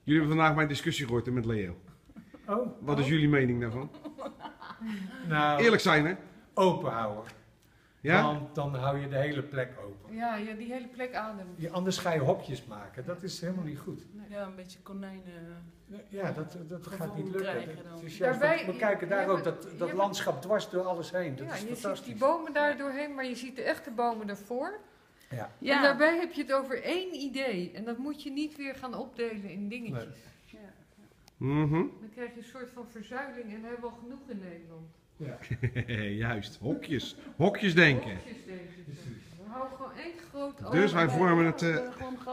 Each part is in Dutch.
Jullie hebben vandaag mijn discussie gehoord met Leo. Oh, Wat is jullie mening daarvan? nou, Eerlijk zijn, hè? open houden. Ja? Dan hou je de hele plek open. Ja, die hele plek ademen. Anders ga je hokjes maken. Dat is helemaal niet goed. Ja, een beetje konijnen. Ja, dat gaat niet lukken. krijgen dan. Het is juist Daarbij- we kijken daar ja, ook, maar- dat ja, landschap dwars door alles heen. Dat Ja, is je ziet fantastisch. die bomen daar doorheen, maar je ziet de echte bomen ervoor. Ja. En daarbij heb je het over één idee. En dat moet je niet weer gaan opdelen in dingetjes. Nee. Ja. Mhm. Dan krijg je een soort van verzuiling en we hebben al genoeg in Nederland. Ja. Juist, hokjes. Hokjes denken. Hokjes denken ze. We houden gewoon één groot Dus wij open. vormen het...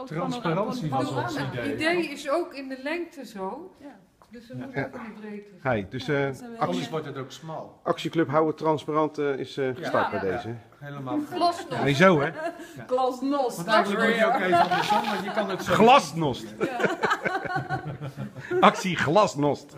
Transparantie was ons Het idee. idee is ook in de lengte zo. Ja. Dus we moeten Ja. ook in de breedte. Hey, dus Anders wordt het ook smal. actieclub Hou het Transparant is gestart Ja. bij deze. Helemaal. Glas nog. Nee, zo hè? Glasnost. Want eigenlijk moet je ook even andersom, want je kan het zo... Glasnost. Actie Glasnost.